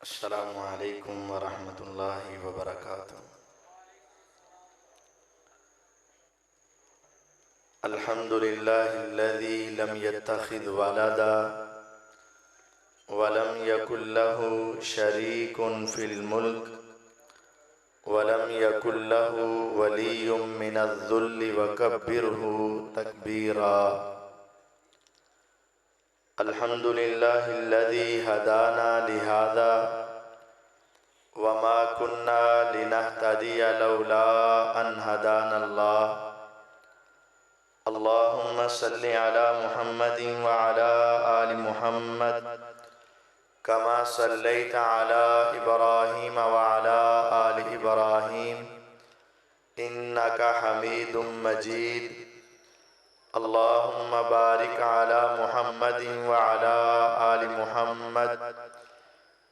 السلام علیکم ورحمۃ اللہ وبرکاتہ۔ الحمد للہ الذی لم يتخذ ولدا ولم يكن له شریک فی الملک ولم يكن له ولی من الذل وکبرہ تکبیرا۔ الحمد للہ الذی ہدانا لہذا وما كنا لنهتدی لولا ان ہدانا اللہ۔ اللہم صل علی محمد وعلی آل محمد کما صلیت علی ابراہیم وعلی آل ابراہیم انکا حمید مجید۔ اللہم بارک علی محمد وعلی آل محمد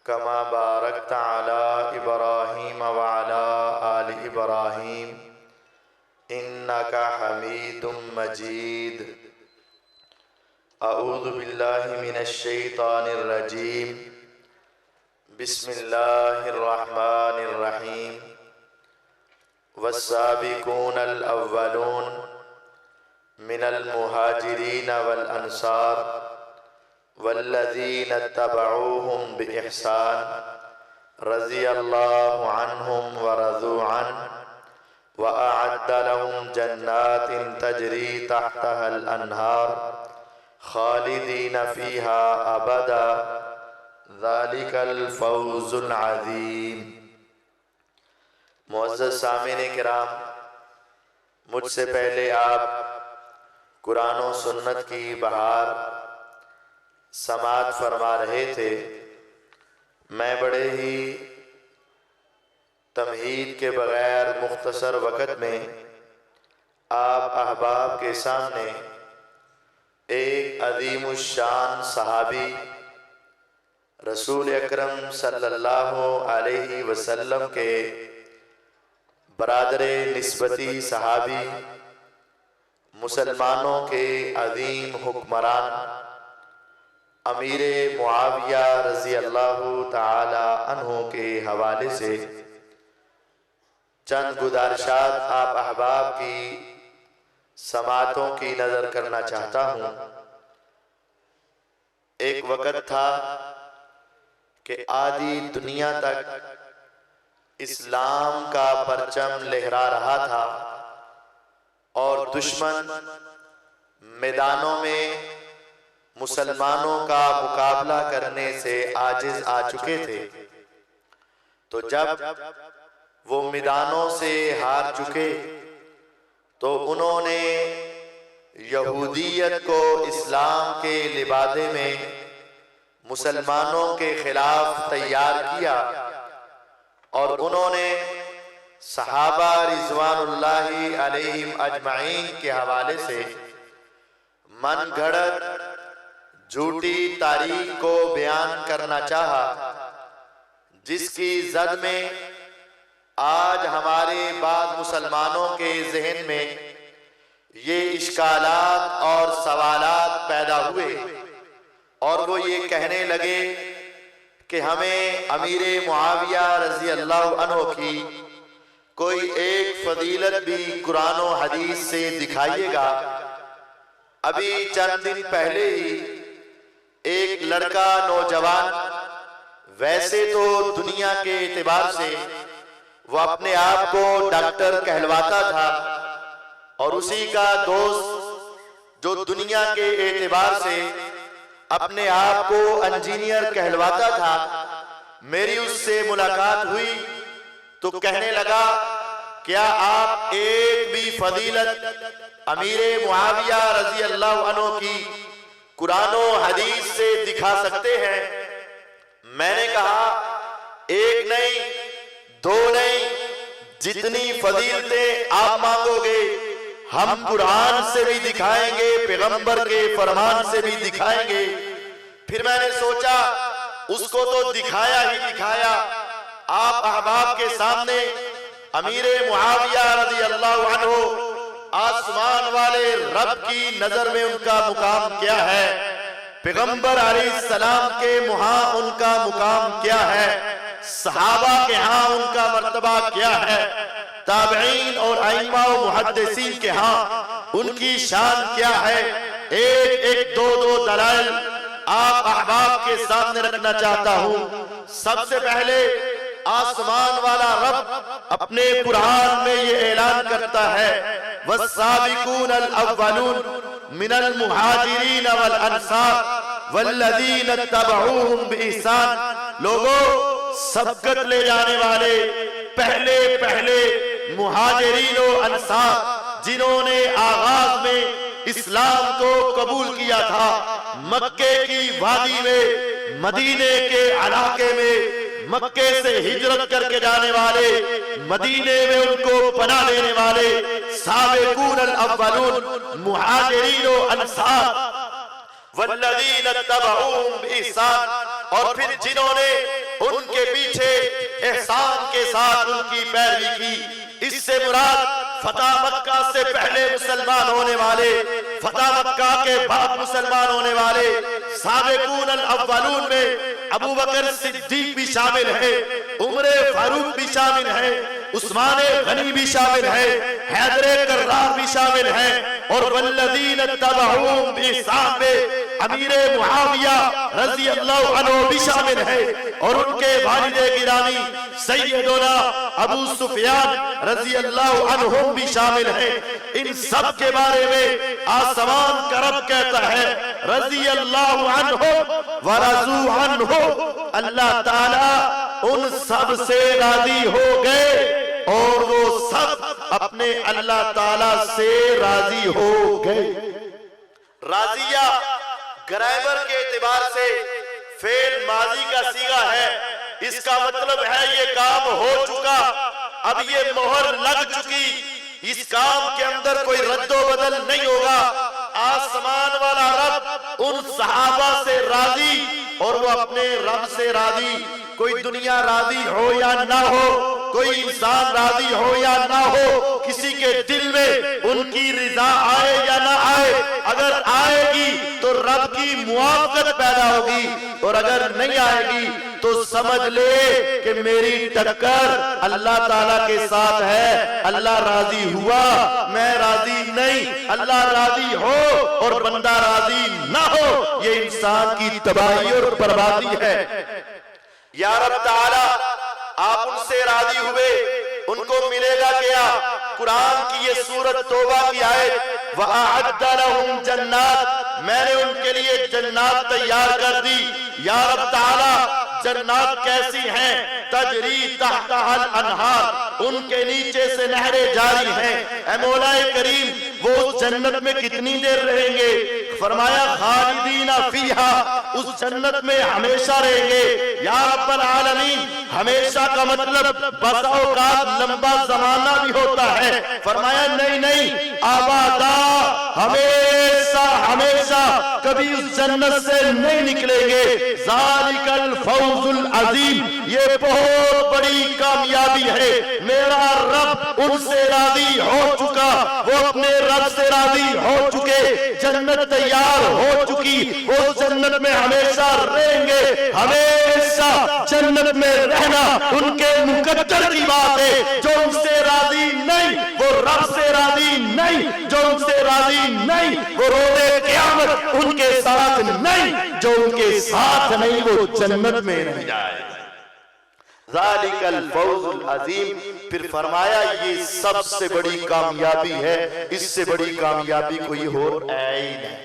کما بارکت علی ابراہیم وعلی آل ابراہیم انکا حمید مجید۔ اعوذ باللہ من الشیطان الرجیم، بسم اللہ الرحمن الرحیم۔ والسابقون الاولون من المہاجرین والانصار والذین اتبعوهم بإحسان رضی اللہ عنہم ورضوا عنہ وأعد لهم جنات تجری تحتها الانہار خالدین فیہا ابدا ذلک الفوز العظیم۔ معزز سامعین کرام، مجھ سے پہلے آپ قرآن و سنت کی بہار سماعت فرما رہے تھے۔ میں بڑے ہی تمہید کے بغیر مختصر وقت میں آپ احباب کے سامنے ایک عظیم الشان صحابی رسول اکرم صلی اللہ علیہ وسلم کے برادر نسبتی صحابی، مسلمانوں کے عظیم حکمران امیر معاویہ رضی اللہ تعالی عنہ کے حوالے سے چند گزارشات آپ احباب کی سماعتوں کی نظر کرنا چاہتا ہوں۔ ایک وقت تھا کہ آدھی دنیا تک اسلام کا پرچم لہرا رہا تھا اور دشمن میدانوں میں مسلمانوں کا مقابلہ کرنے سے عاجز آ چکے تھے۔ تو جب وہ میدانوں سے ہار چکے تو انہوں نے یہودیت کو اسلام کے لبادے میں مسلمانوں کے خلاف تیار کیا اور انہوں نے صحابہ رضوان اللہ علیہم اجمعین کے حوالے سے من گھڑت جھوٹی تاریخ کو بیان کرنا چاہا، جس کی زد میں آج ہمارے بعض مسلمانوں کے ذہن میں یہ اشکالات اور سوالات پیدا ہوئے اور وہ یہ کہنے لگے کہ ہمیں امیر معاویہ رضی اللہ عنہ کی کوئی ایک فضیلت بھی قرآن و حدیث سے دکھائیے گا۔ ابھی چند دن پہلے ہی ایک لڑکا نوجوان، ویسے تو دنیا کے اعتبار سے وہ اپنے آپ کو ڈاکٹر کہلواتا تھا اور اسی کا دوست جو دنیا کے اعتبار سے اپنے آپ کو انجینئر کہلواتا تھا، میری اس سے ملاقات ہوئی تو کہنے لگا کیا آپ ایک بھی فضیلت امیر معاویہ رضی اللہ عنہ کی قرآن و حدیث سے دکھا سکتے ہیں؟ میں نے کہا ایک نہیں، دو نہیں، جتنی فضیلتیں آپ مانگو گے ہم قرآن سے بھی دکھائیں گے، پیغمبر کے فرمان سے بھی دکھائیں گے۔ پھر میں نے سوچا اس کو تو دکھایا ہی دکھایا، آپ احباب کے سامنے امیر معاویہ رضی اللہ عنہ آسمان والے رب کی نظر میں ان کا مقام کیا ہے، پیغمبر علیہ السلام کے وہاں ان کا مقام کیا ہے، صحابہ کے ہاں ان کا مرتبہ کیا ہے، تابعین اور ائمہ و محدثین کے ہاں ان کی شان کیا ہے، ایک ایک دو دلائل آپ احباب کے سامنے رکھنا چاہتا ہوں۔ سب سے پہلے آسمان والا رب اپنے قرآن میں یہ اعلان کرتا ہے والسابقون الاولون من المہاجرین والانصار والذین اتبعوہم بإحسان، لوگوں سبقت لے جانے والے پہلے مہاجرین و انصار جنہوں نے آغاز میں اسلام کو قبول کیا تھا، مکے کی وادی میں، مدینے کے علاقے میں، مکے سے ہجرت کر کے جانے والے، مدینے میں ان کو پناہ دینے والے سابقون الاولون مہاجرین و انصار والذین اتبعوہم بإحسان، اور پھر جنہوں نے ان کے پیچھے احسان کے ساتھ ان کی پیروی کی۔ اس سے مراد فتح مکہ سے پہلے مسلمان ہونے والے، فتح مکہ کے بعد مسلمان ہونے والے سابقون الاولون میں ابو بکر صدیق بھی شامل ہے، عمر فاروق بھی شامل ہے، عثمان غنی بھی شامل ہے، حیدر کرار بھی شامل ہے، اور والذین اتبعوہم بإحسان میں امیر معاویہ رضی اللہ عنہ بھی شامل ہے، اور ان کے والد گرامی سیدنا ابو سفیان رضی اللہ عنہ بھی شامل ہے۔ ان سب کے بارے میں آسمان کا رب کہتا ہے رضی اللہ عنہ ورضوا عنہ، اللہ تعالیٰ ان سب سے راضی ہو گئے اور وہ سب اپنے اللہ تعالیٰ سے راضی ہو گئے۔ راضیہ گرامر کے اعتبار سے فعل ماضی کا صیغہ ہے، اس کا مطلب ہے یہ کام ہو چکا، اب یہ مہر لگ چکی، اس کام کے اندر کوئی رد و بدل نہیں ہوگا۔ آسمان والا رب ان صحابہ سے راضی اور وہ اپنے رب سے راضی، کوئی دنیا راضی ہو یا نہ ہو، کوئی انسان راضی ہو یا نہ ہو، کسی کے دل میں ان کی رضا آئے یا نہ آئے، اگر آئے گی تو رب کی موافقت پیدا ہوگی، اور اگر نہیں آئے گی تو سمجھ لے کہ میری ٹکر اللہ تعالیٰ کے ساتھ ہے، اللہ راضی ہوا میں راضی نہیں، اللہ راضی ہو اور بندہ راضی نہ ہو، یہ انسان کی تباہی اور بربادی ہے۔ یا رب تعالیٰ آپ ان سے راضی ہوئے، ان کو ملے گا کیا؟ قرآن کی یہ سورت توبہ کی آیت وَأَعَدَّ لَهُمْ جَنَّاتٍ، میں نے ان کے لیے جنات تیار کر دی۔ یا رب تعالیٰ جنات کیسی ہیں؟ تجری تحتها الانہار، ان کے نیچے سے نہریں جاری ہیں۔ اے مولا کریم وہ جنت میں کتنی دیر رہیں گے؟ فرمایا خالدین فیہا، اس جنت میں ہمیشہ رہیں گے۔ یا رب العالمین ہمیشہ کا مطلب بسا اوقات لمبا زمانہ بھی ہوتا ہے، فرمایا نہیں آبادا، ہمیشہ کبھی اس جنت سے نہیں نکلیں گے۔ ذالک الفوز العظیم، یہ بہت بڑی کامیابی ہے۔ میرا رب ان سے راضی ہو چکا، وہ اپنے رب سے راضی ہو چکے، جنت تیار ہو چکی، وہ جنت میں ہمیشہ رہیں گے۔ ہمیشہ جنت میں رہنا ان کے مقدر کی بات ہے۔ جو ان سے راضی نہیں وہ رب سے راضی نہیں، جو ان سے راضی نہیں وہ روزے قیامت ان کے ساتھ نہیں، جو ان کے ساتھ نہیں وہ جنت میں نہیں جائے۔ ذالک الفوز العظیم، پھر فرمایا یہ سب سے بڑی کامیابی ہے، اس سے بڑی کامیابی کوئی اور ہے ہی نہیں۔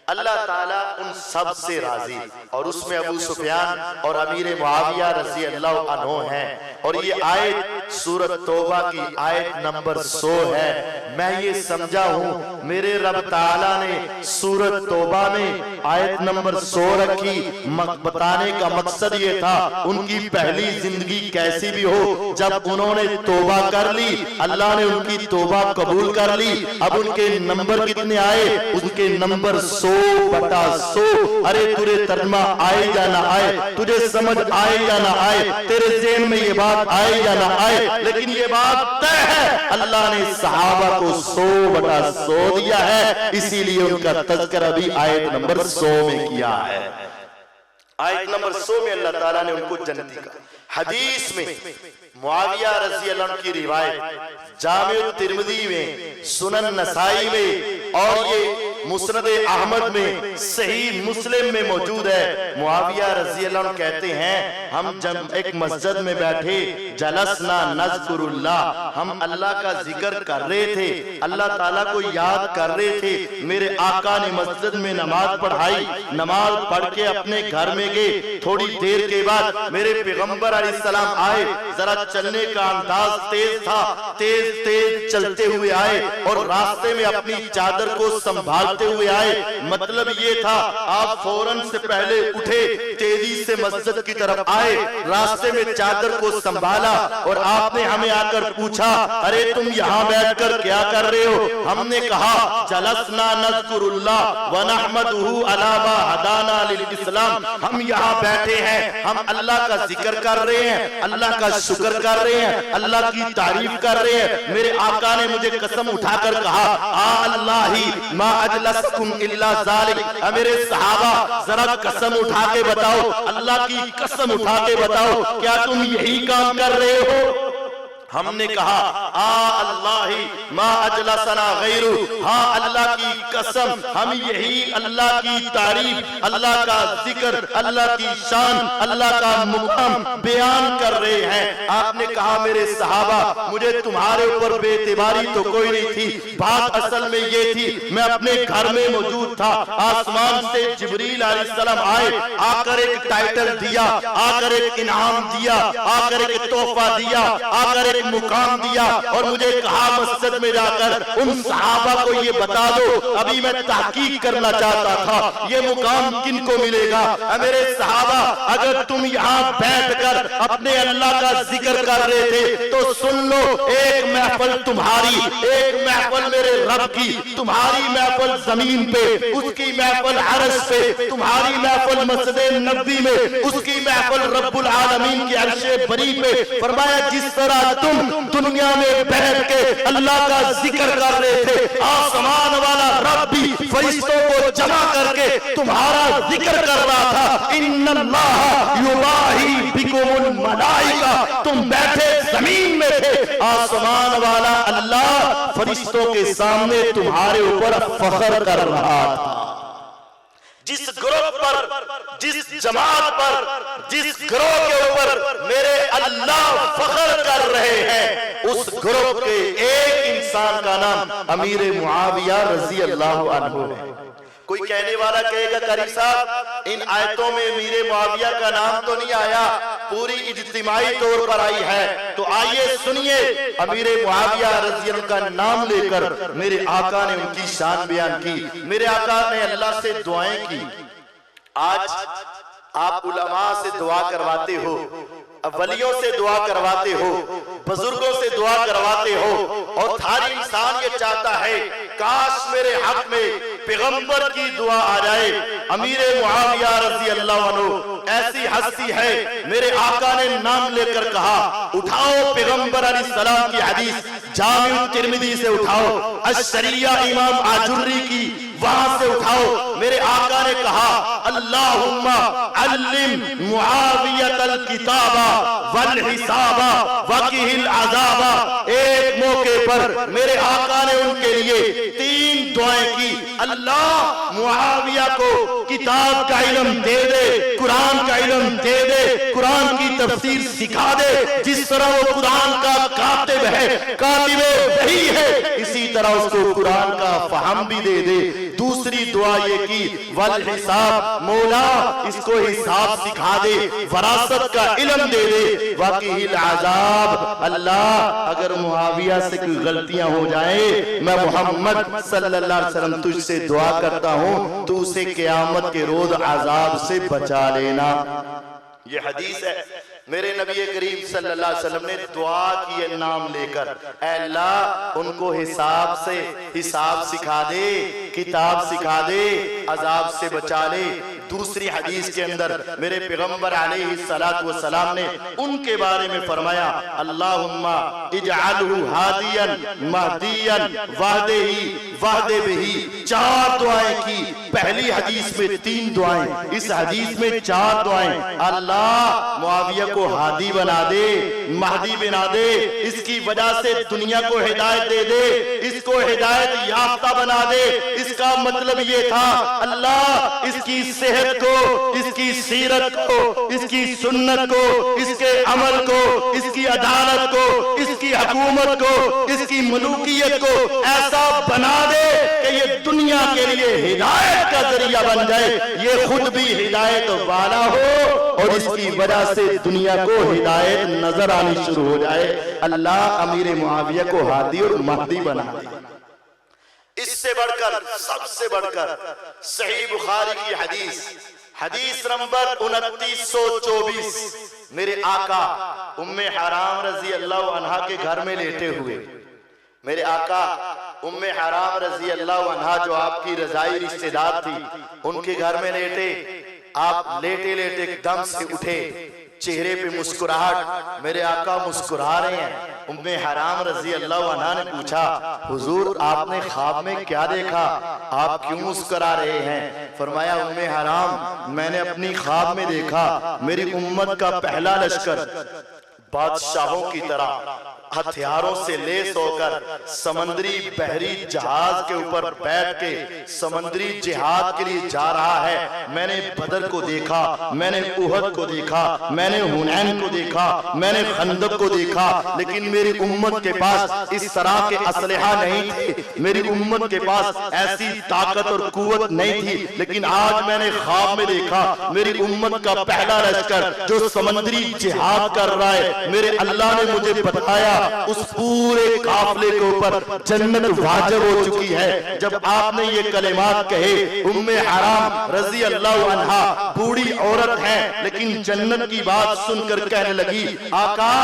اللہ تعالیٰ ان سب سے راضی، اور اس میں ابو سفیان اور امیر معاویہ رضی اللہ عنہ ہیں، اور یہ آیت سورت توبہ کی آیت نمبر 100 ہے۔ میں یہ سمجھا ہوں میرے رب تعالیٰ نے سورت توبہ میں آیت نمبر 100 رکھی، بتانے کا مقصد یہ تھا ان کی پہلی زندگی کیسی بھی ہو، جب انہوں نے توبہ کر لی اللہ نے ان کی توبہ قبول کر لی، اب ان کے نمبر کتنے آئے؟ ان کے نمبر 100/100۔ ارے تجھے ترجمہ آئے یا نہ آئے، تجھے سمجھ آئے یا نہ آئے، تیرے ذہن میں یہ بات آئے یا نہ آئے، آئے، لیکن یہ بات طے ہے اللہ نے صحابہ کو 100/100 دیا ہے، اسی لیے ان کا تذکرہ بھی آیت نمبر 100 میں کیا ہے۔ آیت نمبر 100 میں اللہ تعالیٰ نے ان کو جنتی کہا۔ حدیث میں معاویہ رضی اللہ عنہ کی روایت جامع الترمذی میں، سنن نسائی میں اور یہ مسند احمد میں، صحیح مسلم میں موجود ہے۔ معاویہ رضی اللہ عنہ کہتے ہیں ہم جب ایک مسجد میں بیٹھے، جلسنا نذکر اللہ، ہم اللہ کا ذکر کر رہے تھے، اللہ تعالیٰ کو یاد کر رہے تھے، میرے آقا نے مسجد میں نماز پڑھائی، نماز پڑھ کے اپنے گھر میں گئے، تھوڑی دیر کے بعد میرے پیغمبر علیہ السلام آئے، ذرا چلنے کا انداز تیز تھا، تیز تیز چلتے ہوئے آئے اور راستے میں اپنی چادر کو سنبھالتے ہوئے آئے۔ مطلب یہ تھا آپ فوراً سے پہلے اٹھے، تیزی سے مسجد کی طرف آئے، راستے میں چادر کو سنبھالا اور آپ نے ہمیں آ کر پوچھا ارے تم یہاں بیٹھ کر کیا کر رہے ہو؟ ہم نے کہا جلسنا نذکر اللہ ونحمدہ علی ما ہدانا للاسلام، ہم یہاں بیٹھے ہیں، ہم اللہ کا ذکر کر رہے ہیں، اللہ کا شکر کر رہے ہیں، اللہ کی تعریف کر رہے ہیں۔ میرے آقا نے مجھے قسم اٹھا کر کہا اللہ ما اجلسکم الا ذالک، میرے صحابہ ذرا قسم اٹھا کے بتاؤ، اللہ کی قسم اٹھا کے بتاؤ کیا تم یہی کام کر رہے ہو؟ ہم نے کہا اللہ ما اجلسنا غیرہ، ہاں اللہ کی قسم ہم یہی اللہ کی تعریف، اللہ کا ذکر، اللہ کی شان، اللہ کا مقام بیان کر رہے ہیں۔ آپ نے کہا میرے صحابہ مجھے تمہارے اوپر بے اعتباری تو کوئی نہیں تھی، بات اصل میں یہ تھی میں اپنے گھر میں موجود تھا، آسمان سے جبریل علیہ السلام آئے، آ کر ایک ٹائٹل دیا، آ کر ایک انعام دیا، آ کر ایک تحفہ دیا، آ کر ایک مقام دیا اور مجھے کہا مسجد میں جا کر ان صحابہ کو یہ بتا دو، ابھی میں تحقیق کرنا چاہتا تھا یہ مقام کن کو ملے گا۔ میرے صحابہ اگر تم یہاں بیٹھ کر اپنے اللہ کا ذکر کر رہے تھے تو سن لو، ایک محفل تمہاری، ایک محفل میرے رب کی، تمہاری محفل زمین پہ، اس کی محفل عرش پہ، تمہاری محفل مسجد نبوی میں، اس کی محفل رب العالمین کی عرش بری پہ۔ فرمایا جس طرح تم دنیا میں بیٹھ کے اللہ کا ذکر کر رہے تھے، آسمان والا رب بھی فرشتوں کو جمع کر کے تمہارا ذکر کر رہا تھا۔ ان اللہ یباہی بکم الملائکہ، تم بیٹھے زمین میں تھے، آسمان والا اللہ فرشتوں کے سامنے تمہارے اوپر فخر کر رہا تھا۔ جس گروہ پر، جس جماعت پر، جس گروہ کے اوپر میرے اللہ فخر کر رہے ہیں، اس گروہ کے ایک انسان کا نام امیر معاویہ رضی اللہ عنہ ہے۔ کوئی کہنے والا کہے گا قاری صاحب ان آیتوں میں امیر معاویہ کا نام تو نہیں آیا، پوری اجتماعی طور پر آئی ہے، تو آئیے سنیے امیر معاویہ رضی اللہ کا نام لے کر میرے آقا نے ان کی شان بیان کی، میرے آقا نے اللہ سے دعائیں کی۔ آج آپ علماء سے دعا کرواتے ہو، ولیوں سے دعا کرواتے ہو، بزرگوں سے دعا کرواتے ہو، اور ہر انسان یہ چاہتا ہے کاش میرے حق میں پیغمبر کی دعا آ جائے۔ امیر معاویہ رضی اللہ عنہ ایسی ہستی ہے، میرے آقا نے نام لے کر کہا اٹھاؤ پیغمبر علیہ السلام کی حدیث جامع ترمذی سے اٹھاؤ، الشریعہ امام آجری کی وہاں سے اٹھاؤ۔ میرے آقا نے کہا اللہم علم معاویۃ الکتاب والحساب وقہ العذاب۔ ایک موقع پر میرے آقا نے ان کے لیے 3 دعائیں کی، اللہ معاویہ کو کتاب کا علم دے دے، قرآن کا علم دے دے، قرآن کی تفسیر سکھا دے، جس طرح وہ قرآن کا کاتب ہے، کاتب وحی ہے، اسی طرح اس کو قرآن کا فہم بھی دے دے۔ دوسری دعا یہ کی والحساب، مولا اس کو حساب سکھا دے، وراثت کا علم دے دے، وقہ العذاب، اللہ اگر معاویہ سے کوئی غلطیاں ہو جائیں میں محمد صلی اللہ علیہ وسلم تجھ سے دعا کرتا ہوں تو اسے قیامت کے روز عذاب سے بچا لینا۔ یہ حدیث ہے، میرے نبی کریم صلی اللہ علیہ وسلم نے دعا کی نام لے کر، اے اللہ ان کو حساب سکھا دے، کتاب سکھا دے، عذاب سے بچا لے۔ دوسری حدیث کے اندر میرے پیغمبر علیہ السلام نے ان کے بارے میں فرمایا اللہم اجعلہ ہادیا مہدیا واہد بہی، 4 دعائیں کی۔ پہلی حدیث میں 3 دعائیں، اس حدیث میں 4 دعائیں۔ اللہ معاویہ کو ہادی بنا دے، مہدی بنا دے، اس کی وجہ سے دنیا کو ہدایت دے دے، اس کو ہدایت یافتہ بنا دے۔ اس کا مطلب یہ تھا اللہ اس کی صحت کو، اس کی سیرت کو، اس کی سنت کو، اس کے عمل کو، اس کی عدالت کو، اس کی حکومت کو، اس کی ملوکیت کو ایسا بنا دے کہ یہ دنیا کے لیے ہدایت کا ذریعہ بن جائے، یہ خود بھی ہدایت والا ہو اور اس کی وجہ سے دنیا کو ہدایت نظر آنی شروع ہو جائے۔ اللہ امیر معاویہ کو ہادی اور مہدی بنا دے۔ اس سے بڑھ کر، سب سے بڑھ کر صحیح بخاری کی حدیث نمبر 2924، میرے آقا ام حرام رضی اللہ عنہ کے گھر میں لیٹے ہوئے، میرے آقا ام حرام رضی اللہ عنہ جو آپ کی رضائی رشتہ دار تھی، ان کے گھر میں لیٹے، آپ لیٹے لیٹے ایک دم سے اٹھے، چہرے پہ مسکراہٹ، میرے آقا مسکرا رہے ہیں۔ ام حرام رضی اللہ عنہ نے پوچھا حضور آپ نے خواب میں کیا دیکھا، آپ کیوں مسکرا رہے ہیں؟ فرمایا ام حرام میں نے اپنی خواب میں دیکھا میری امت کا پہلا لشکر بادشاہوں کی طرح ہتھیاروں سے لیس ہو کر سمندری بحری جہاز کے اوپر بیٹھ کے سمندری جہاد کے لیے جا رہا ہے۔ میں نے بدر کو دیکھا، میں نے احد کو دیکھا، میں نے حنین کو دیکھا، میں نے خندق کو دیکھا، لیکن میری امت کے پاس اس طرح کے اسلحہ نہیں تھے، میری امت کے پاس ایسی طاقت اور قوت نہیں تھی، لیکن آج میں نے خواب میں دیکھا میری امت کا پہلا لشکر جو سمندری جہاد کر رہا ہے۔ میرے اللہ نے مجھے بتایا اس پورے قافلے کے اوپر جنت واجب ہو چکی ہے۔ جب آپ نے یہ کلمات کہے، ام حرام رضی اللہ عنہ بوڑھی عورت ہے لیکن جنت کی بات سن کر کہنے لگی آقا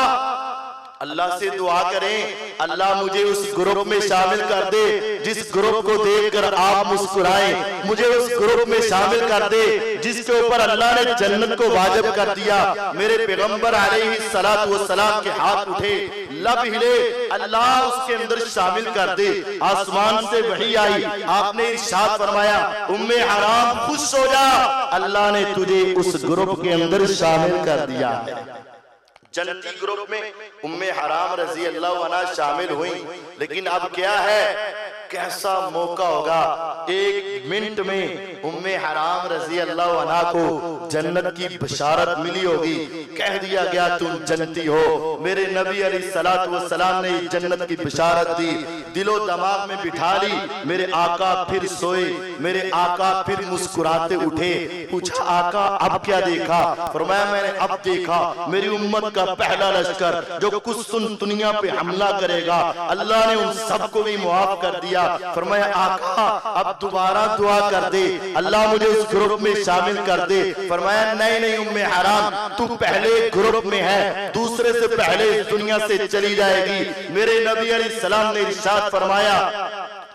اللہ سے دعا کریں اللہ مجھے اس گروپ میں شامل کر دے جس گروپ کو دیکھ کر آپ مسکرائیں، مجھے اس گروپ میں شامل کر دے جس کے اوپر اللہ نے جنت کو واجب کر دیا۔ میرے پیغمبر علیہ السلام کے ہاتھ اٹھے، لب ہلے، اللہ اس کے اندر شامل کر دے۔ آسمان سے وحی آئی، آپ نے ارشاد فرمایا ام حرام خوش ہو جا، اللہ نے تجھے اس گروپ کے اندر شامل کر دیا ہے۔ جنتی گروپ میں ام حرام رضی اللہ عنہ شامل ہوئیں، لیکن اب کیا ہے، کیسا موقع ہوگا، 1 منٹ میں ام حرام رضی اللہ عنہ کو جنت کی بشارت ملی ہوگی، کہہ دیا گیا تم جنتی ہو۔ میرے نبی علیہ السلام نے جنت کی بشارت دی، دل و دماغ میں بٹھا لی۔ میرے آقا پھر سوئے، میرے آقا پھر مسکراتے اٹھے، پوچھا آقا اب کیا دیکھا؟ فرمایا میں نے اب دیکھا میری امت کا پہلا لشکر جو قسطنطنیہ پہ حملہ کرے گا، اللہ نے ان سب کو بھی معاف کر دیا۔ فرمایا آقا اب دوبارہ دعا کر دے، اللہ مجھے اس گروپ میں شامل کر دے۔ فرمایا نہیں ام حرام تو پہلے گروپ میں ہے، دوسرے سے پہلے اس دنیا سے چلی جائے گی۔ میرے نبی علیہ السلام نے ارشاد فرمایا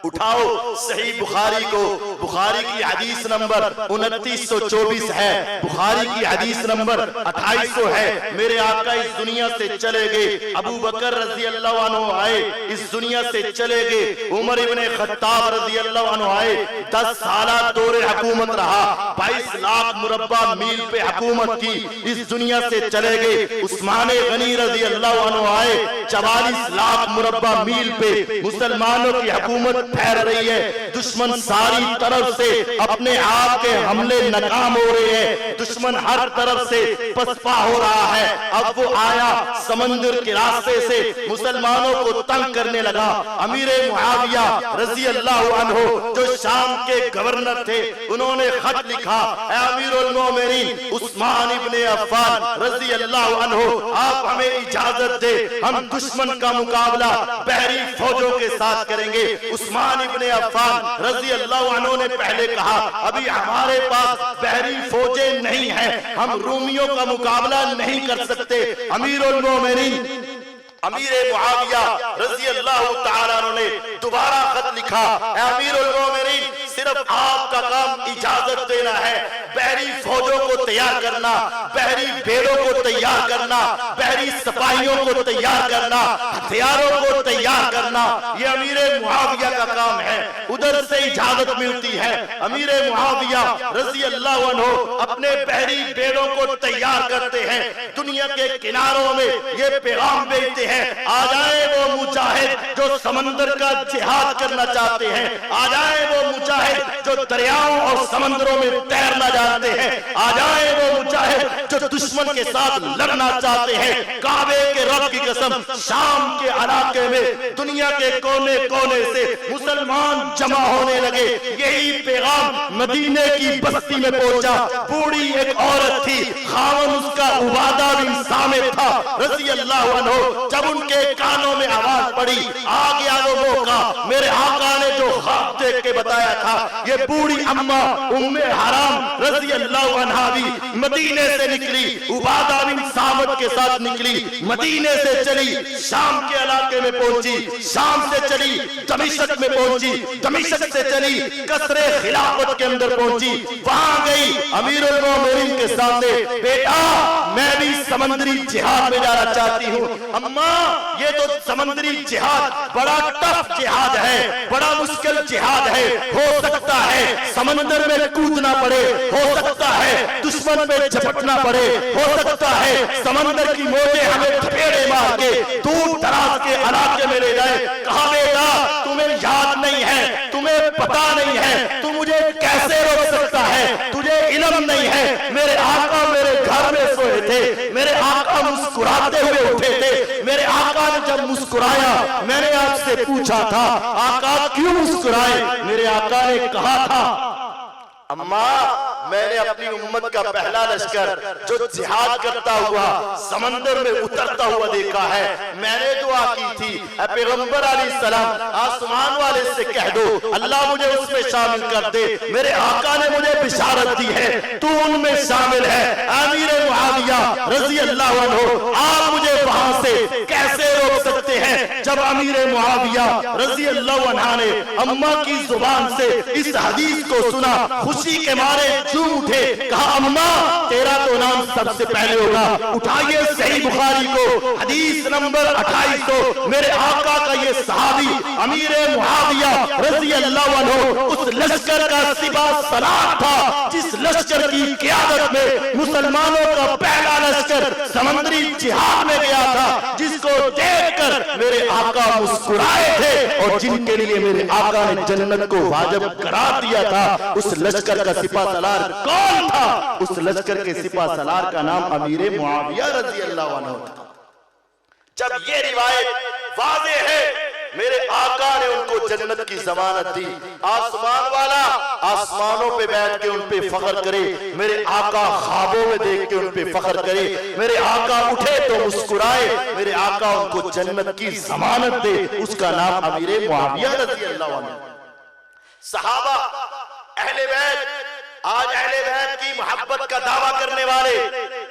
اٹھاؤ صحیح بخاری کو، بخاری کی حدیث نمبر 2924 ہے، بخاری کی حدیث نمبر 2800 ہے۔ میرے آقا اس دنیا سے چلے گئے، ابو بکر رضی اللہ عنہ آئے اس دنیا سے چلے گئے، عمر ابن خطاب رضی اللہ عنہ آئے، 10 سالہ دور حکومت رہا، 22 لاکھ مربع میل پہ حکومت کی، اس دنیا سے چلے گئے۔ عثمان غنی رضی اللہ عنہ آئے، 44 لاکھ مربع میل پہ مسلمانوں کی حکومت پھیل رہی ہے، دشمن ساری طرف سے اپنے آپ کے حملے ناکام ہو رہے ہیں، دشمن ہر طرف سے پسپا ہو رہا ہے۔ اب وہ آیا سمندر کے راستے سے مسلمانوں کو تنگ کرنے لگا۔ امیر معاویہ رضی اللہ عنہ جو شام کے گورنر تھے، انہوں نے خط لکھا، اے امیر المومنین عثمان ابن عفان رضی اللہ عنہ آپ ہمیں اجازت دے، ہم دشمن کا مقابلہ بحری فوجوں کے ساتھ کریں گے۔ عثمان ابن عفان رضی اللہ عنہ نے پہلے کہا ابھی ہمارے پاس بحری فوجیں نہیں ہیں، ہم رومیوں کا مقابلہ نہیں کر سکتے۔ امیر المومنین امیر معاویہ رضی اللہ تعالیٰ عنہ نے دوبارہ خط لکھا، اے امیر المومنین، صرف آپ کا کام اجازت دینا ہے، بحری فوجوں کو تیار کرنا، بحری بیڑوں کو تیار کرنا، بحری سپاہیوں کو تیار کرنا، ہتھیاروں کو تیار کرنا، یہ امیر معاویہ کا کام ہے۔ ادھر سے اجازت ملتی ہے، امیر معاویہ رضی اللہ عنہ اپنے بحری بیڑوں کو تیار کرتے ہیں، دنیا کے کناروں میں یہ پیغام بھیجتے ہیں، آ جائیں وہ مجاہد جو سمندر کا جہاد کرنا چاہتے ہیں، آ جائیں وہ مجاہد جو دریاؤں اور سمندروں میں تیرنا جانتے ہیں، آ جائیں وہ مجاہد جو دشمن کے ساتھ لڑنا چاہتے ہیں۔ کعبے کے رب کی قسم، شام کے علاقے میں دنیا کے کونے کونے سے مسلمان جمع ہونے لگے، یہی پیغام مدینے کی بستی میں پہنچا۔ بوڑھی ایک عورت تھی، خاون اس کا عبادہ بن صامت تھا رضی اللہ عنہ، جب ان کے کانوں میں آواز پڑی، آ گیا وہ موقع، میرے آقا نے جو خواب دیکھ کے بتایا تھا، یہ بوڑھی اماں ام حرام رضی اللہ عنہا بھی مدینے سے نکلی، عبادہ بن صامت کے ساتھ نکلی، مدینے سے چلی، شام کے علاقے میں پہنچی، شام سے چلی دمشق میں پہنچی، دمشق سے چلی قصر خلافت کے اندر پہنچی، وہاں گئی امیر المومنین کے سامنے، بیٹا میں بھی سمندری جہاد میں جانا چاہتی ہوں۔ اماں یہ تو سمندری جہاد بڑا ٹف جہاد ہے، بڑا مشکل جہاد ہے، ہو سکتا ہے سمندر میں کودنا پڑے، ہو سکتا ہے دشمن پہ جھپٹنا پڑے، ہو سکتا ہے سمندر کی موجیں ہمیں تھپیڑے مار کے دور دراز کے علاقے میں لے جائے۔ کہا بیٹا تمہیں یاد نہیں ہے، تمہیں پتا نہیں ہے، تو مجھے کیسے روک سکتا ہے، تجھے علم نہیں ہے، میرے آقا میرے گھر میں سوئے تھے، میرے آقا مسکراتے ہوئے اٹھے تھے، میرے آقا نے جب مسکرایا میں نے آپ سے پوچھا تھا آقا کیوں مسکرائے، میرے آقا نے کہا تھا اماں میں نے اپنی امت کا پہلا لشکر جو جہاد کرتا ہوا سمندر میں اترتا ہوا دیکھا ہے، میں نے دعا کی تھی اے پیغمبر علیہ السلام آسمان والے سے کہہ دو اللہ مجھے اس میں شامل کر دے، میرے آقا نے مجھے بشارت دی ہے تو ان میں شامل ہے۔ امیر معاویہ رضی اللہ عنہ آپ مجھے وہاں سے کیسے روک سکتے ہیں؟ جب امیر معاویہ رضی اللہ عنہ نے اماں کی زبان سے اس حدیث کو سنا، خوشی کے مارے جھوم اٹھے، کہا اماں تیرا تو نام سب سے پہلے ہوگا، اٹھائیے صحیح بخاری کو حدیث نمبر 2800، میرے آقا کا یہ صحابی امیر معاویہ رضی اللہ عنہ اس لشکر کا سپاہ سالار تھا جس لشکر کی قیادت میں مسلمانوں کا پہلا لشکر سمندری جہاد میں گیا تھا، جس کو دیکھ کر میرے آقا مسکرائے تھے اور جن کے لیے میرے آقا نے جنت کو واجب قرار دیا تھا۔ اس لشکر کا سپاہ سالار کون تھا؟ اس لشکر کے سپاہ سالار کا نام امیر معاویہ رضی اللہ عنہ تھا۔ جب یہ روایت واضح ہے میرے آقا نے ان کو جنت کی ضمانت دی، آسمان والا آسمانوں پہ بیٹھ کے ان پہ فخر کرے، میرے آقا خوابوں میں دیکھ کے ان پہ فخر کرے، میرے آقا اٹھے تو مسکرائے، میرے آقا ان کو جنت کی ضمانت دے، اس کا نام امیر معاویہ رضی اللہ عنہ۔ صحابہ اہل بیت، آج اہل بیت کی محبت کا دعویٰ کرنے والے،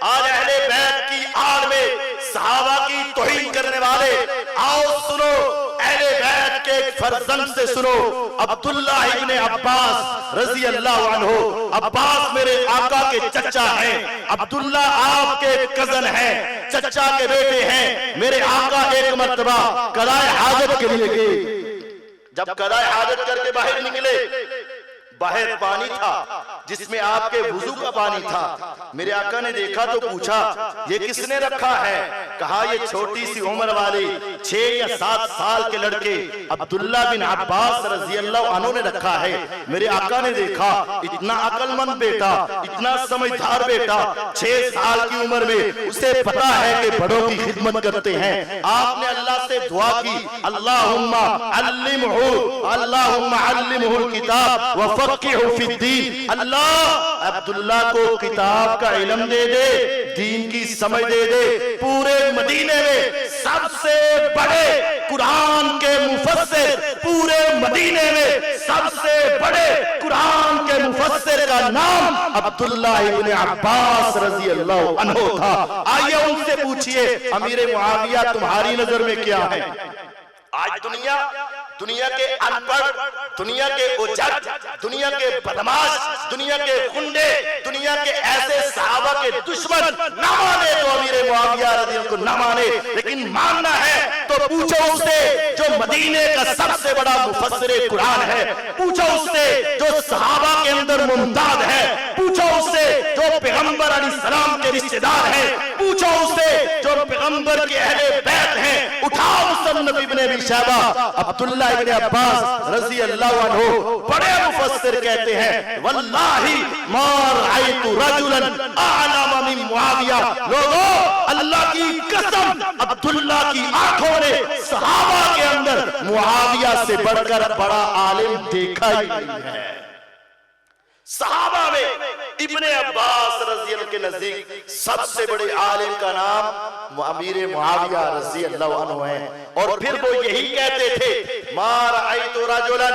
آج اہل بیت کی آڑ میں صحابہ کی توہین کرنے والے، آؤ سنو اہل بیت کے ایک فرزند سے سنو، عبداللہ ابن عباس رضی اللہ عنہ۔ عباس میرے آقا کے چچا ہیں، عبداللہ آپ کے کزن ہیں، چچا کے بیٹے ہیں۔ میرے آقا ایک مرتبہ قضائے حاجت کے لیے گئے، جب قضائے حاجت کر کے باہر نکلے، باہر پانی تھا جس میں آپ کے وضو کا پانی تھا، میرے آقا نے دیکھا تو پوچھا یہ کس نے رکھا ہے؟ کہا یہ چھوٹی سی عمر والے 6 یا 7 سال کے لڑکے عبداللہ بن عباس رضی اللہ عنہ نے رکھا ہے۔ میرے آقا نے دیکھا اتنا عقل مند بیٹا، اتنا سمجھدار بیٹا، 6 سال کی عمر میں اسے پتا ہے کہ بڑوں کی خدمت کرتے ہیں۔ آپ نے اللہ سے دعا کی اللہم علمہ الکتاب وفقہہ فی الدین، اللہ عبداللہ کو کتاب کا علم دے دے، دین کی سمجھ دے دے۔ پورے مدینے میں سب سے بڑے قرآن کے مفسر، پورے مدینے میں سب سے بڑے قرآن کے مفسر کا نام عبداللہ ابن عباس رضی اللہ عنہ تھا۔ آئیے ان سے پوچھئے امیر معاویہ تمہاری نظر میں کیا ہے؟ آج دنیا کے ان پڑھ، دنیا کے اجٹ، دنیا کے بدماش، دنیا کے خنڈے، دنیا کے ایسے صحابہ کے دشمن نہ مانے تو امیر معاویہ رضی اللہ عنہ کو نہ مانے، لیکن ماننا ہے تو پوچھو اس سے جو مدینے کا سب سے بڑا مفسر قرآن ہے، پوچھو اس سے جو صحابہ کے اندر ممتاز ہے، پوچھو اس سے جو پیغمبر علیہ السلام کے رشتہ دار ہیں، پوچھو اس سے جو پیغمبر کے اہل بیت ہیں۔ اٹھاؤ مصنف ابن ابی شیبہ، عبداللہ ابن عباس رضی اللہ عنہ بڑے مفسر کہتے ہیں واللہ ما رأیت رجلا اعلم من معاویہ، لوگوں اللہ کی قسم عبداللہ کی آنکھوں نے صحابہ کے اندر معاویہ سے بڑھ کر بڑا عالم دیکھا ہی نہیں ہے۔ صحابہ میں ابن عباس رضی اللہ کے نزدیک سب سے بڑے عالم کا نام امیر معاویہ رضی اللہ عنہ ہے، اور پھر وہ یہی کہتے تھے ما رأیت رجلا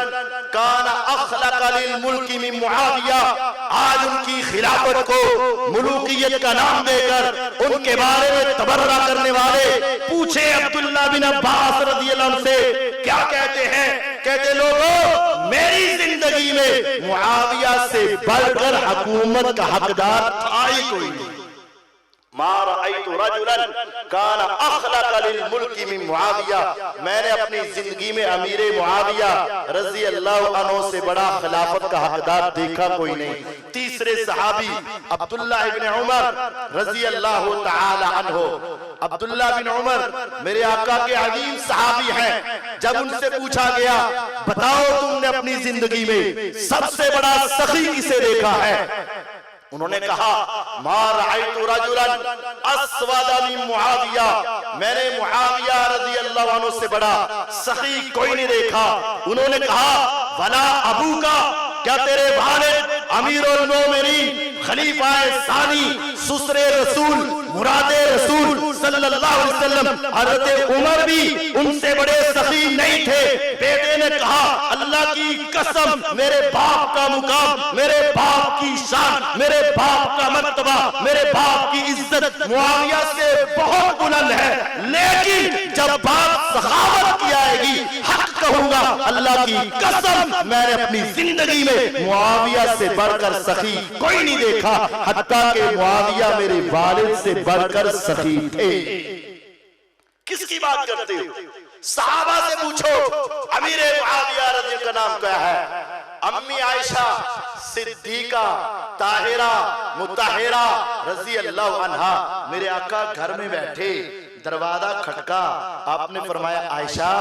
کان اخلق للملک من معاویہ۔ آج ان کی خلافت کو ملوکیت کا نام دے کر ان کے بارے میں تبرہ کرنے والے پوچھے عبداللہ بن عباس رضی اللہ عنہ سے کیا کہتے ہیں؟ کہتے لوگوں میری زندگی میں معاویہ سے بڑھ کر حکومت کا حقدار تھا ہی کوئی نہیں۔ ما رأیت رجلا کان اخلق للملک من معاویہ، میں نے اپنی زندگی میں امیر معاویہ رضی اللہ عنہ سے بڑا خلافت کا حقدار دیکھا کوئی نہیں۔ تیسرے صحابی عبداللہ ابن عمر رضی اللہ تعالی عنہ، عبداللہ بن عمر میرے آقا کے عظیم صحابی ہیں، جب ان سے پوچھا گیا بتاؤ تم نے اپنی زندگی میں سب سے بڑا سخی کسے دیکھا ہے؟ انہوں نے کہا ما رأیت رجلا اسود من معاویہ، میں نے معاویہ رضی اللہ عنہ سے بڑا سخی کوئی نہیں دیکھا۔ انہوں نے کہا ولا ابو کا، کیا تیرے والد امیر المومنین خلیفہ ثانی سسر رسول مراد رسول صلی اللہ علیہ وسلم حضرت عمر بھی ان سے بڑے سخی نہیں تھے؟ بیٹے نے کہا اللہ کی قسم میرے باپ کا مقام، میرے باپ کی شان، میرے باپ کا مرتبہ، میرے باپ کی عزت معاویہ سے بہت بلند ہے، لیکن جب بات سخاوت کی آئے گی حق کہوں گا اللہ کی قسم میں نے اپنی زندگی میں معاویہ سے بڑھ کر سخی کوئی نہیں دیکھا، حتیٰ کہ معاویہ میرے والد سے بڑھ کر سخی تھے۔ کس کی بات کرتے ہو؟ صحابہ سے پوچھو امیر معاویہ رضی اللہ کا نام کیا ہے؟ امی عائشہ صدیقہ طاہرہ مطہرہ رضی اللہ عنہا، میرے آقا گھر میں بیٹھے، دروازہ کھٹکا، آپ نے فرمایا عائشہ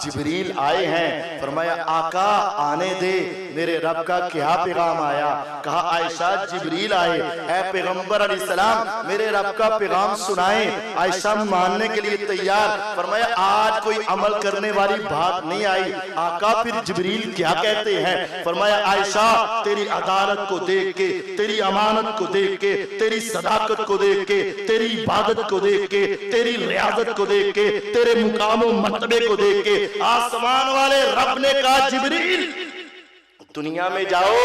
جبریل آئے ہیں، فرمایا آقا آنے دے، میرے رب کا کیا پیغام آیا؟ کہا عائشہ جبریل آئے، اے پیغمبر علیہ السلام میرے رب کا پیغام سنائیں۔ عائشہ ماننے کے لیے تیار، فرمایا آج کوئی عمل کرنے والی بات نہیں آئی۔ آقا پھر جبریل کیا کہتے ہیں؟ فرمایا عائشہ تیری عدالت کو دیکھ کے، تیری امانت کو دیکھ کے، تیری صداقت کو دیکھ کے، تیری عبادت کو دیکھ کے، تیری ریاضت کو دیکھ کے، تیرے مقام و مرتبے کو دیکھ کے آسمان والے رب نے کہا جبریل دنیا میں جاؤ،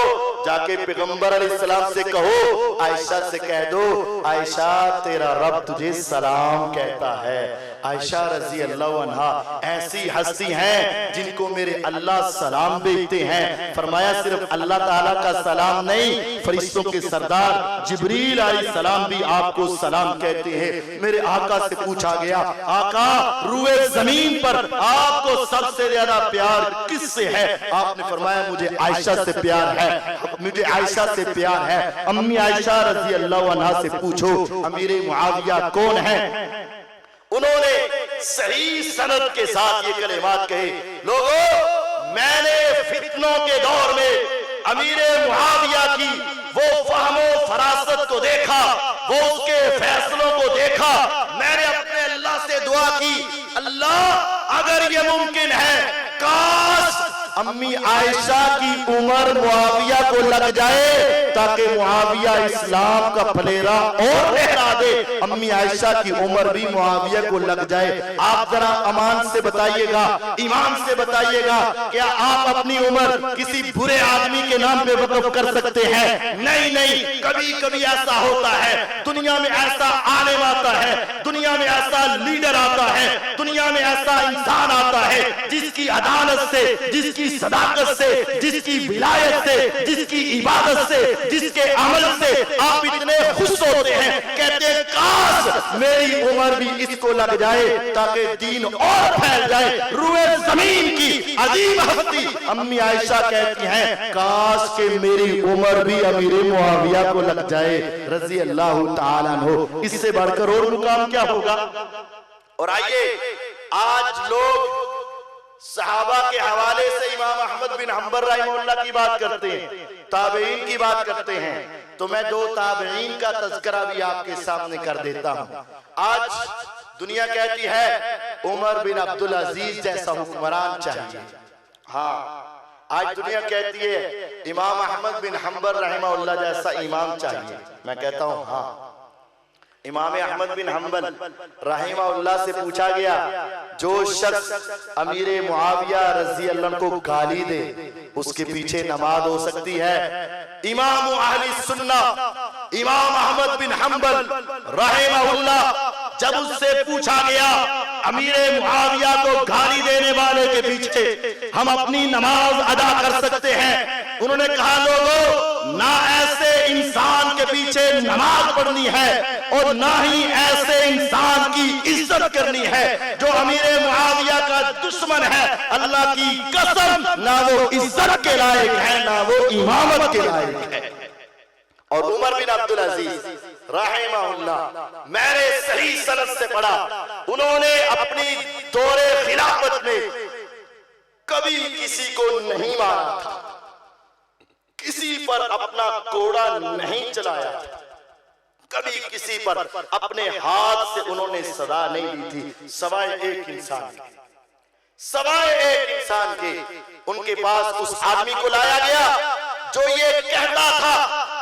جا کے پیغمبر علیہ السلام سے کہو عائشہ سے کہہ دو عائشہ تیرا رب تجھے سلام کہتا ہے۔ عائشہ رضی اللہ عنہا ایسی ہستی ہیں جن کو میرے اللہ سلام بھیجتے ہیں۔ فرمایا صرف اللہ تعالیٰ کا سلام نہیں، فرشتوں کے سردار جبریل علیہ السلام بھی آپ کو سلام کہتے ہیں۔ میرے آقا سے پوچھا گیا آقا روئے زمین پر آپ کو سب سے زیادہ پیار کس سے ہے؟ آپ نے فرمایا مجھے عائشہ سے پیار ہے، مجھے عائشہ سے پیار ہے۔ امی عائشہ رضی اللہ عنہا سے پوچھو امیر معاویہ کون ہے؟ انہوں نے صحیح سند کے ساتھ یہ کلمات کہے لوگوں میں نے فتنوں کے دور میں امیر معاویہ کی وہ فہم و فراست کو دیکھا، وہ اس کے فیصلوں کو دیکھا، میں نے اپنے اللہ سے دعا کی اللہ اگر یہ ممکن ہے کاش امی عائشہ کی عمر معاویہ کو لگ جائے تاکہ معاویہ اسلام کا پھلیرا اور لہرا دے، امی عائشہ کی عمر بھی معاویہ کو لگ جائے۔ آپ ذرا امان سے بتائیے گا، ایمان سے بتائیے گا، کیا آپ اپنی عمر کسی برے آدمی کے نام پہ وقف کر سکتے ہیں؟ نہیں نہیں، کبھی کبھی ایسا ہوتا ہے، دنیا میں ایسا عالم آتا ہے، دنیا میں ایسا لیڈر آتا ہے، دنیا میں ایسا انسان آتا ہے جس کی عدالت سے، جس کی صداقت سے، جس کی ولایت سے، جس کی عبادت سے، جس کے عمل سے آپ اتنے خوش ہوتے ہیں، کہتے ہیں کاش میری عمر بھی اس کو لگ جائے تاکہ دین اور پھیل جائے۔ روئے زمین کی عظیم ہستی امی عائشہ کہتی ہیں کاش کہ میری عمر بھی امیر معاویہ کو لگ جائے رضی اللہ تعالیٰ عنہ۔ اس سے بڑھ کر اور مقام کیا ہوگا؟ اور آئیے، آج لوگ صحابہ کے حوالے سے امام احمد بن حنبل رحمہ اللہ کی بات کرتے ہیں، تابعین کی بات کرتے ہیں، تو میں دو تابعین کا تذکرہ بھی آپ کے سامنے کر دیتا ہوں۔ آج دنیا کہتی ہے عمر بن عبدالعزیز جیسا حکمران چاہیے، ہاں آج دنیا کہتی ہے امام احمد بن حنبل رحمہ اللہ جیسا امام چاہیے۔ میں کہتا ہوں ہاں، امام احمد بن حنبل رحمہ اللہ سے پوچھا گیا جو شخص امیر معاویہ رضی اللہ عنہ کو گالی دے اس کے پیچھے نماز ہو سکتی ہے؟ امام اہل سنہ امام احمد بن حنبل رحمہ اللہ جب اس سے پوچھا گیا امیر معاویہ کو گالی دینے والے کے پیچھے ہم اپنی نماز ادا کر سکتے ہیں؟ انہوں نے کہا لوگو، نہ ایسے انسان کے پیچھے نماز پڑھنی ہے اور نہ ہی ایسے انسان کی عزت کرنی ہے جو امیر معاویہ کا دشمن ہے۔ اللہ کی قسم، نہ وہ عزت کے لائق ہے نہ وہ امامت کے لائق ہے۔ اور عمر بن عبدالعزیز رحمہ اللہ میں نے صحیح سند سے پڑھا، انہوں نے اپنی دور خلافت میں کبھی کسی کو نہیں مارا تھا، کسی پر اپنا کوڑا نہیں چلایا تھا، کبھی کسی پر اپنے ہاتھ سے انہوں نے صدا نہیں دی تھی، سوائے ایک انسان کے، سوائے ایک انسان کے۔ ان کے پاس اس آدمی کو لایا گیا جو یہ کہتا تھا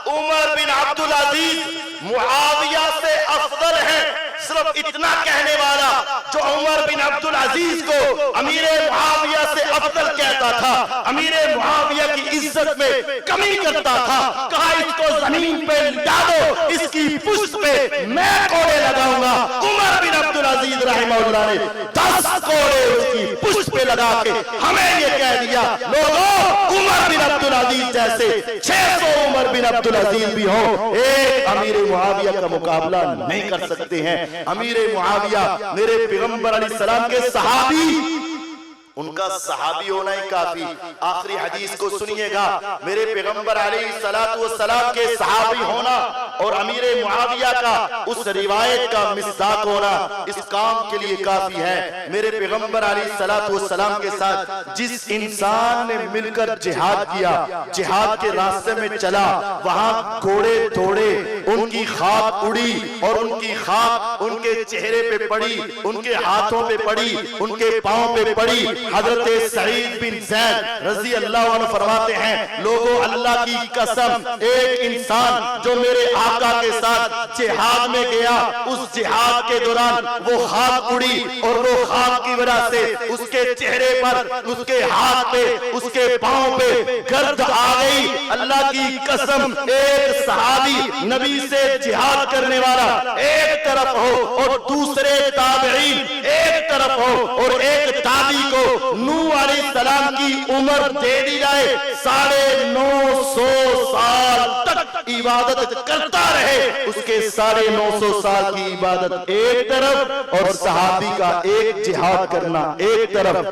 عمر بن عبدالعزیز معاویہ سے افضل ہے، صرف اتنا کہنے والا جو عمر بن عبدالعزیز کو امیر معاویہ سے افضل کہتا تھا، امیر معاویہ کی عزت میں کمی کرتا تھا، کہا اس کو زمین پہ ڈالو، اس کی پشت پہ میں کوڑے لگاؤں گا۔ عمر بن عبدالعزیز رحمہ اللہ نے 10 کوڑے اس کی پشت پہ لگا کے ہمیں یہ کہہ دیا لوگوں، عمر بن عبدالعزیز جیسے 600 عمر بن عبدالعزیز بھی ہو، ایک امیر معاویہ کا مقابلہ نہیں کر سکتے ہیں۔ امیر معاویہ میرے پیغمبر علیہ السلام کے صحابی، ان کا صحابی ہونا ہی کافی۔ آخری حدیث کو سنیے گا، میرے پیغمبر علیہ السلام کے صحابی ہونا اور امیر معاویہ کا اس روایت کا مصداق ہونا اس کام کے لیے کافی ہے۔ میرے پیغمبر علیہ السلام کے ساتھ جس انسان نے مل کر جہاد کیا، جہاد کے راستے میں چلا، وہاں گھوڑے دوڑے، ان کی خاک اڑی اور ان کی خاک ان کے چہرے پہ پڑی، ان کے ہاتھوں پہ پڑی، ان کے پاؤں پہ پڑی۔ حضرت سعید بن زید رضی اللہ عنہ فرماتے ہیں لوگوں اللہ کی قسم، ایک انسان جو میرے آقا کے ساتھ جہاد میں گیا، اس جہاد کے دوران وہ خاک اڑی اور وہ خاک کی وجہ سے اس کے چہرے پر، اس کے ہاتھ پہ، اس کے پاؤں پہ گرد آ گئی۔ اللہ کی قسم، ایک صحابی نبی سے جہاد کرنے والا ایک طرف ہو اور دوسرے تابعین ایک طرف ہو اور ایک تابعی کو نوح علیہ السلام کی عمر دے دی جائے، 950 سال تک عبادت کرتا رہے، اس کے 950 سال کی عبادت ایک طرف اور صحابی کا ایک جہاد کرنا ایک طرف۔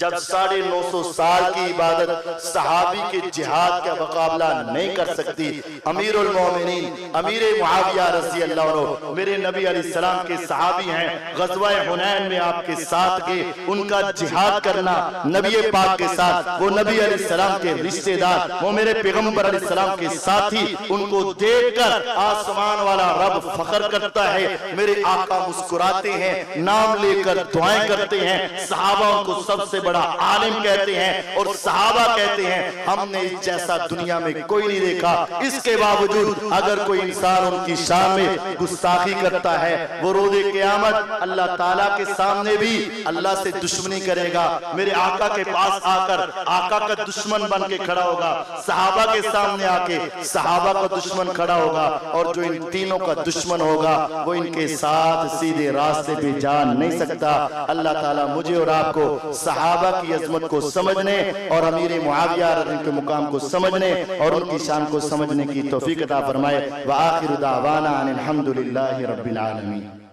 جب 950 سال کی عبادت صحابی کے جہاد کا مقابلہ نہیں کر سکتی، امیر المومنین امیر معاویہ رضی اللہ عنہ میرے نبی علیہ السلام کے صحابی ہیں، غزوہ حنین میں آپ کے ساتھ گئے، ان کا جہاد کرنا نبی پاک کے ساتھ، وہ نبی علیہ السلام کے رشتہ دار، وہ میرے پیغمبر علیہ السلام کے ساتھی، ان کو دیکھ کر آسمان والا رب فخر کرتا ہے، میرے آقا مسکراتے ہیں، نام لے کر دعائیں کرتے ہیں، صحابہ ان کو سب سے بڑا عالم کہتے ہیں، اور صحابہ کہتے ہیں ہم نے اس جیسا دنیا میں کوئی نہیں دیکھا۔ اس کے باوجود اگر کوئی انسان ان کی شان میں گستاخی کرتا ہے، وہ روز قیامت اللہ تعالیٰ کے سامنے بھی اللہ سے دشمنی کرے گا، میرے آقا کے پاس آ کر آقا کا دشمن بن کے کھڑا ہوگا، صحابہ کے سامنے آ کے صحابہ کا دشمن کھڑا ہوگا، اور جو ان تینوں کا دشمن ہوگا وہ ان کے ساتھ سیدھے راستے پہ جا نہیں سکتا۔ اللہ تعالیٰ مجھے اور آپ کو صحابہ کی عظمت کو سمجھنے اور امیر معاویہ رضی اللہ عنہ کے مقام کو سمجھنے اور ان کی شان کو سمجھنے کی توفیق عطا فرمائے۔ وآخر دعوانا ان الحمد للہ رب العالمین۔